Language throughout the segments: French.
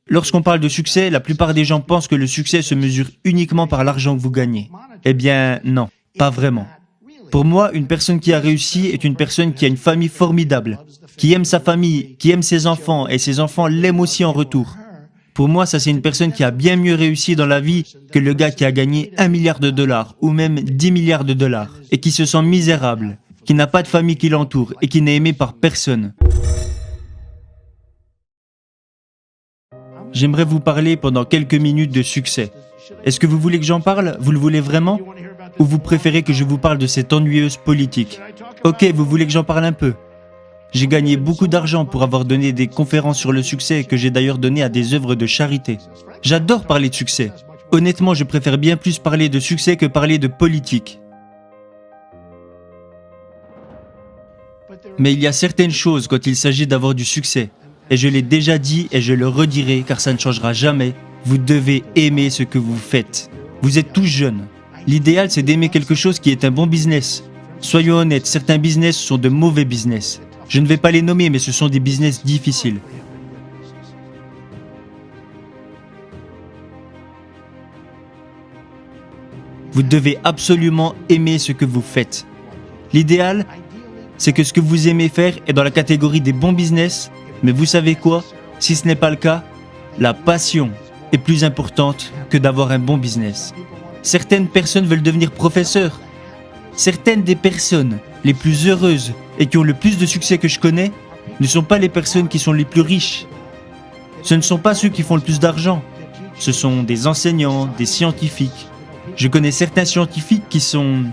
Lorsqu'on parle de succès, la plupart des gens pensent que le succès se mesure uniquement par l'argent que vous gagnez. Eh bien, non, pas vraiment. Pour moi, une personne qui a réussi est une personne qui a une famille formidable, qui aime sa famille, qui aime ses enfants, et ses enfants l'aiment aussi en retour. Pour moi, ça c'est une personne qui a bien mieux réussi dans la vie que le gars qui a gagné 1 milliard de dollars ou même 10 milliards de dollars et qui se sent misérable, qui n'a pas de famille qui l'entoure et qui n'est aimé par personne. J'aimerais vous parler pendant quelques minutes de succès. Est-ce que vous voulez que j'en parle? Vous le voulez vraiment? Ou vous préférez que je vous parle de cette ennuyeuse politique? Ok, vous voulez que j'en parle un peu? J'ai gagné beaucoup d'argent pour avoir donné des conférences sur le succès que j'ai d'ailleurs donné à des œuvres de charité. J'adore parler de succès. Honnêtement, je préfère bien plus parler de succès que parler de politique. Mais il y a certaines choses quand il s'agit d'avoir du succès. Et je l'ai déjà dit et je le redirai car ça ne changera jamais. Vous devez aimer ce que vous faites. Vous êtes tous jeunes. L'idéal, c'est d'aimer quelque chose qui est un bon business. Soyons honnêtes, certains business sont de mauvais business. Je ne vais pas les nommer, mais ce sont des business difficiles. Vous devez absolument aimer ce que vous faites. L'idéal, c'est que ce que vous aimez faire est dans la catégorie des bons business, mais vous savez quoi? Si ce n'est pas le cas, la passion est plus importante que d'avoir un bon business. Certaines personnes veulent devenir professeurs. Certaines des personnes les plus heureuses et qui ont le plus de succès que je connais ne sont pas les personnes qui sont les plus riches. Ce ne sont pas ceux qui font le plus d'argent. Ce sont des enseignants, des scientifiques. Je connais certains scientifiques qui sont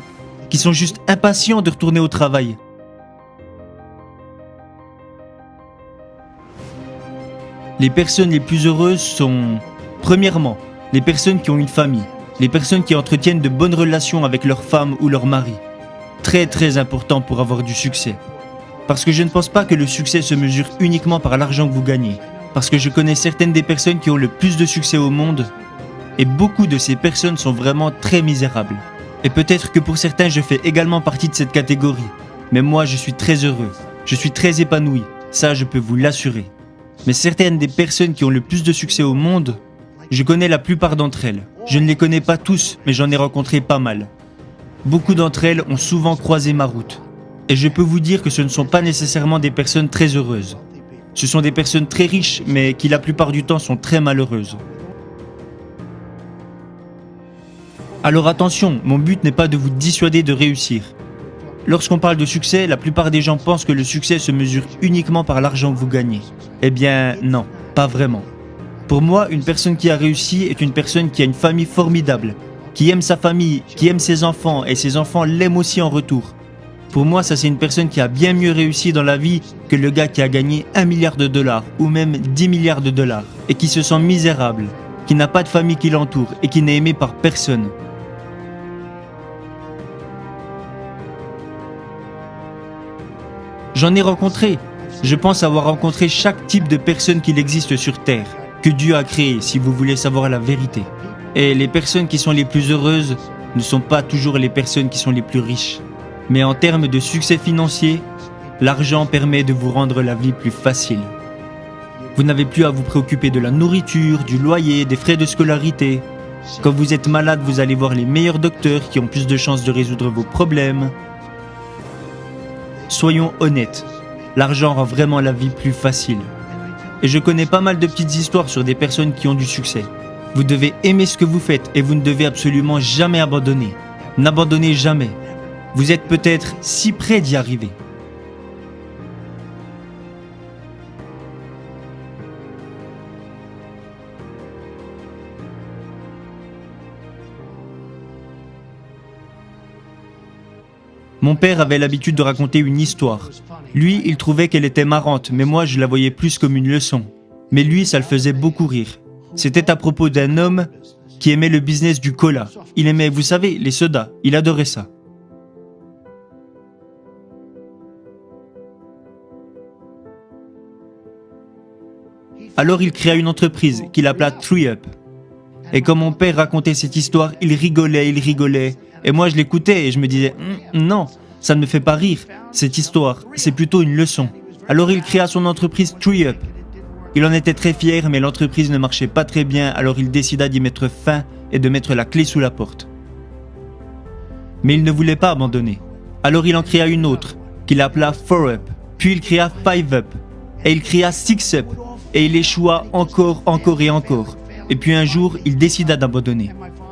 juste impatients de retourner au travail. Les personnes les plus heureuses sont, premièrement, les personnes qui ont une famille, les personnes qui entretiennent de bonnes relations avec leur femme ou leur mari. Très très important pour avoir du succès. Parce que je ne pense pas que le succès se mesure uniquement par l'argent que vous gagnez. Parce que je connais certaines des personnes qui ont le plus de succès au monde, et beaucoup de ces personnes sont vraiment très misérables. Et peut-être que pour certains je fais également partie de cette catégorie. Mais moi je suis très heureux, je suis très épanoui, ça je peux vous l'assurer. Mais certaines des personnes qui ont le plus de succès au monde, je connais la plupart d'entre elles. Je ne les connais pas tous, mais j'en ai rencontré pas mal. Beaucoup d'entre elles ont souvent croisé ma route. Et je peux vous dire que ce ne sont pas nécessairement des personnes très heureuses. Ce sont des personnes très riches, mais qui la plupart du temps sont très malheureuses. Alors attention, mon but n'est pas de vous dissuader de réussir. Lorsqu'on parle de succès, la plupart des gens pensent que le succès se mesure uniquement par l'argent que vous gagnez. Eh bien, non, pas vraiment. Pour moi, une personne qui a réussi est une personne qui a une famille formidable, qui aime sa famille, qui aime ses enfants, et ses enfants l'aiment aussi en retour. Pour moi, ça c'est une personne qui a bien mieux réussi dans la vie que le gars qui a gagné 1 milliard de dollars ou même 10 milliards de dollars, et qui se sent misérable, qui n'a pas de famille qui l'entoure et qui n'est aimé par personne. J'en ai rencontré. Je pense avoir rencontré chaque type de personne qu'il existe sur Terre, que Dieu a créé, si vous voulez savoir la vérité. Et les personnes qui sont les plus heureuses ne sont pas toujours les personnes qui sont les plus riches. Mais en termes de succès financier, l'argent permet de vous rendre la vie plus facile. Vous n'avez plus à vous préoccuper de la nourriture, du loyer, des frais de scolarité. Quand vous êtes malade, vous allez voir les meilleurs docteurs qui ont plus de chances de résoudre vos problèmes. Soyons honnêtes, l'argent rend vraiment la vie plus facile. Et je connais pas mal de petites histoires sur des personnes qui ont du succès. Vous devez aimer ce que vous faites et vous ne devez absolument jamais abandonner. N'abandonnez jamais. Vous êtes peut-être si près d'y arriver. Mon père avait l'habitude de raconter une histoire. Lui, il trouvait qu'elle était marrante, mais moi, je la voyais plus comme une leçon. Mais lui, ça le faisait beaucoup rire. C'était à propos d'un homme qui aimait le business du cola. Il aimait, vous savez, les sodas. Il adorait ça. Alors il créa une entreprise qu'il appela 3Up. Et quand mon père racontait cette histoire, il rigolait. Et moi, je l'écoutais et je me disais « Non, ça ne me fait pas rire, cette histoire, c'est plutôt une leçon. » Alors il créa son entreprise 3Up. Il en était très fier, mais l'entreprise ne marchait pas très bien, alors il décida d'y mettre fin et de mettre la clé sous la porte. Mais il ne voulait pas abandonner. Alors il en créa une autre, qu'il appela 4UP, puis il créa 5UP, et il créa 6UP, et il échoua encore et encore. Et puis un jour, il décida d'abandonner.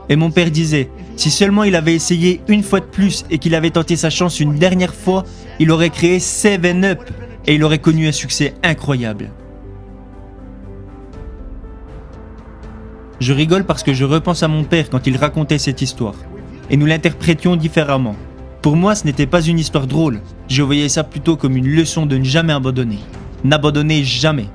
Et mon père disait, si seulement il avait essayé une fois de plus et qu'il avait tenté sa chance une dernière fois, il aurait créé 7UP, et il aurait connu un succès incroyable. Je rigole parce que je repense à mon père quand il racontait cette histoire. Et nous l'interprétions différemment. Pour moi, ce n'était pas une histoire drôle. Je voyais ça plutôt comme une leçon de ne jamais abandonner. N'abandonnez jamais.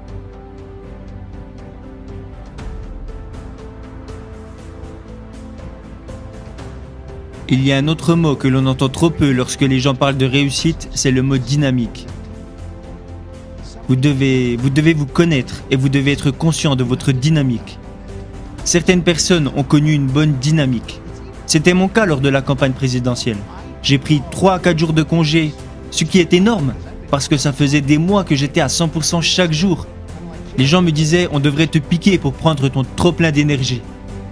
Il y a un autre mot que l'on entend trop peu lorsque les gens parlent de réussite, c'est le mot dynamique. Vous devez vous connaître et vous devez être conscient de votre dynamique. Certaines personnes ont connu une bonne dynamique. C'était mon cas lors de la campagne présidentielle. J'ai pris 3 à 4 jours de congé, ce qui est énorme, parce que ça faisait des mois que j'étais à 100% chaque jour. Les gens me disaient, on devrait te piquer pour prendre ton trop plein d'énergie.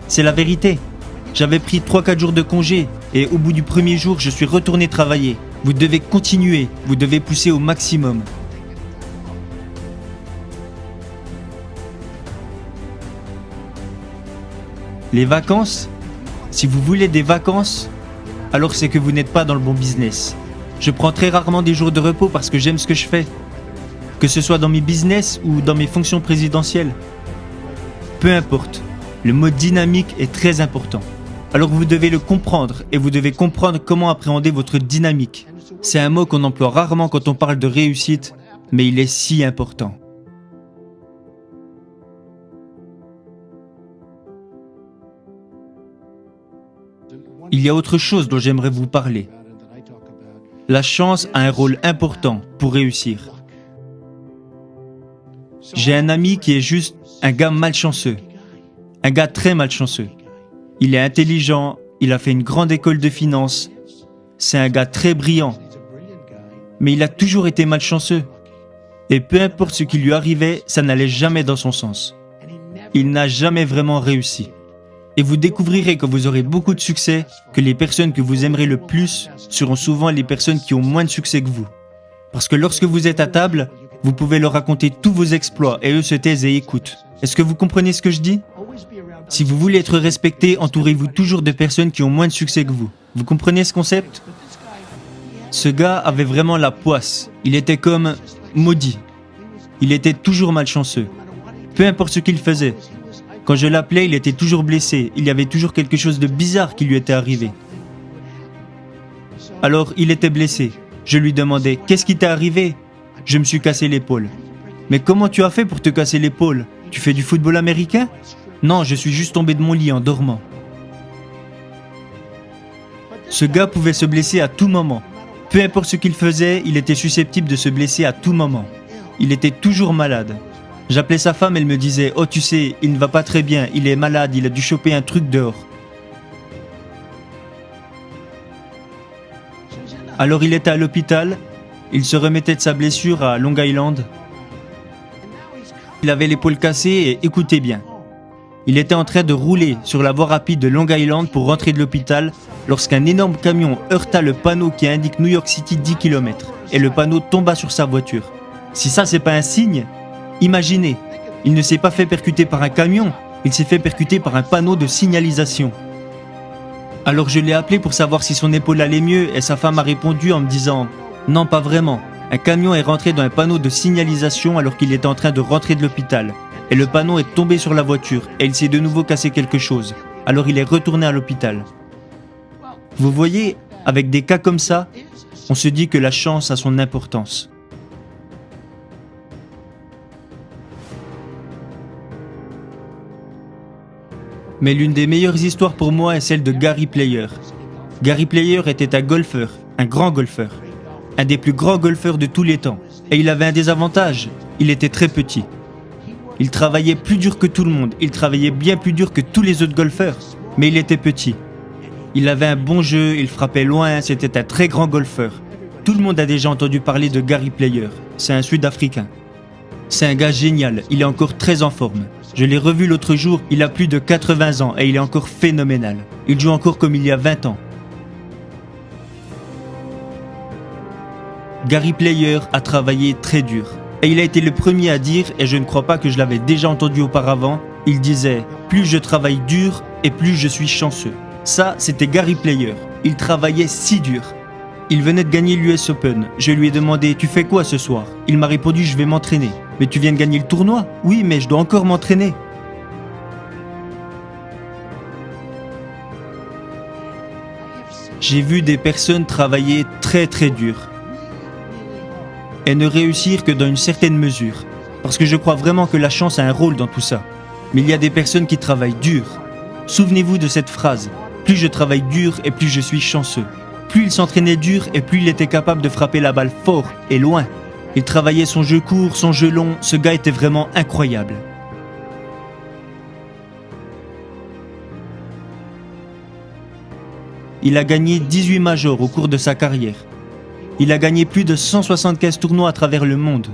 C'est la vérité. J'avais pris 3-4 jours de congé, et au bout du premier jour, je suis retourné travailler. Vous devez continuer, vous devez pousser au maximum. Les vacances, si vous voulez des vacances, alors c'est que vous n'êtes pas dans le bon business. Je prends très rarement des jours de repos parce que j'aime ce que je fais. Que ce soit dans mes business ou dans mes fonctions présidentielles. Peu importe, le mot dynamique est très important. Alors vous devez le comprendre et vous devez comprendre comment appréhender votre dynamique. C'est un mot qu'on emploie rarement quand on parle de réussite, mais il est si important. Il y a autre chose dont j'aimerais vous parler. La chance a un rôle important pour réussir. J'ai un ami qui est juste un gars malchanceux. Un gars très malchanceux. Il est intelligent, il a fait une grande école de finance. C'est un gars très brillant. Mais il a toujours été malchanceux. Et peu importe ce qui lui arrivait, ça n'allait jamais dans son sens. Il n'a jamais vraiment réussi. Et vous découvrirez quand vous aurez beaucoup de succès que les personnes que vous aimerez le plus seront souvent les personnes qui ont moins de succès que vous. Parce que lorsque vous êtes à table, vous pouvez leur raconter tous vos exploits et eux se taisent et écoutent. Est-ce que vous comprenez ce que je dis ? Si vous voulez être respecté, entourez-vous toujours de personnes qui ont moins de succès que vous. Vous comprenez ce concept ? Ce gars avait vraiment la poisse. Il était comme maudit. Il était toujours malchanceux. Peu importe ce qu'il faisait. Quand je l'appelais, il était toujours blessé. Il y avait toujours quelque chose de bizarre qui lui était arrivé. Alors, il était blessé. Je lui demandais, qu'est-ce qui t'est arrivé ? Je me suis cassé l'épaule. Mais comment tu as fait pour te casser l'épaule ? Tu fais du football américain ? Non, je suis juste tombé de mon lit en dormant. Ce gars pouvait se blesser à tout moment. Peu importe ce qu'il faisait, il était susceptible de se blesser à tout moment. Il était toujours malade. J'appelais sa femme, elle me disait « Oh, tu sais, il ne va pas très bien, il est malade, il a dû choper un truc dehors. » Alors il était à l'hôpital, il se remettait de sa blessure à Long Island. Il avait l'épaule cassée et écoutez bien. Il était en train de rouler sur la voie rapide de Long Island pour rentrer de l'hôpital lorsqu'un énorme camion heurta le panneau qui indique New York City 10 km et le panneau tomba sur sa voiture. Si ça c'est pas un signe, imaginez, il ne s'est pas fait percuter par un camion, il s'est fait percuter par un panneau de signalisation. Alors je l'ai appelé pour savoir si son épaule allait mieux et sa femme a répondu en me disant « Non, pas vraiment, un camion est rentré dans un panneau de signalisation alors qu'il était en train de rentrer de l'hôpital. Et le panneau est tombé sur la voiture et il s'est de nouveau cassé quelque chose. Alors il est retourné à l'hôpital. » Vous voyez, avec des cas comme ça, on se dit que la chance a son importance. Mais l'une des meilleures histoires pour moi est celle de Gary Player. Gary Player était un golfeur, un grand golfeur. Un des plus grands golfeurs de tous les temps. Et il avait un désavantage, il était très petit. Il travaillait plus dur que tout le monde, il travaillait bien plus dur que tous les autres golfeurs. Mais il était petit. Il avait un bon jeu, il frappait loin, c'était un très grand golfeur. Tout le monde a déjà entendu parler de Gary Player, c'est un Sud-Africain. C'est un gars génial, il est encore très en forme. Je l'ai revu l'autre jour, il a plus de 80 ans et il est encore phénoménal. Il joue encore comme il y a 20 ans. Gary Player a travaillé très dur. Et il a été le premier à dire, et je ne crois pas que je l'avais déjà entendu auparavant, il disait « Plus je travaille dur et plus je suis chanceux ». Ça, c'était Gary Player. Il travaillait si dur. Il venait de gagner l'US Open. Je lui ai demandé « Tu fais quoi ce soir ?» Il m'a répondu « Je vais m'entraîner ». « Mais tu viens de gagner le tournoi ?»« Oui, mais je dois encore m'entraîner. » J'ai vu des personnes travailler très très dur et ne réussir que dans une certaine mesure. Parce que je crois vraiment que la chance a un rôle dans tout ça. Mais il y a des personnes qui travaillent dur. Souvenez-vous de cette phrase. Plus je travaille dur et plus je suis chanceux. Plus il s'entraînait dur et plus il était capable de frapper la balle fort et loin. Il travaillait son jeu court, son jeu long. Ce gars était vraiment incroyable. Il a gagné 18 majors au cours de sa carrière. Il a gagné plus de 175 tournois à travers le monde.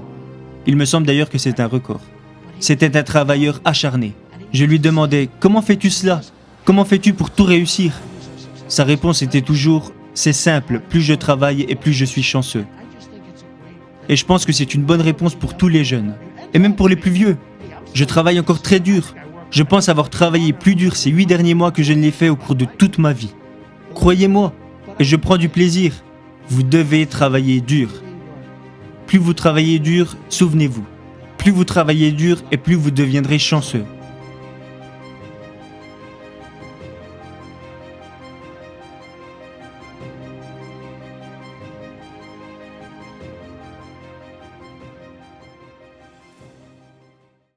Il me semble d'ailleurs que c'est un record. C'était un travailleur acharné. Je lui demandais « Comment fais-tu cela ? Comment fais-tu pour tout réussir ?» Sa réponse était toujours « C'est simple, plus je travaille et plus je suis chanceux. » Et je pense que c'est une bonne réponse pour tous les jeunes. Et même pour les plus vieux. Je travaille encore très dur. Je pense avoir travaillé plus dur ces 8 derniers mois que je ne l'ai fait au cours de toute ma vie. Croyez-moi, et je prends du plaisir. Vous devez travailler dur. Plus vous travaillez dur, souvenez-vous. Plus vous travaillez dur et plus vous deviendrez chanceux.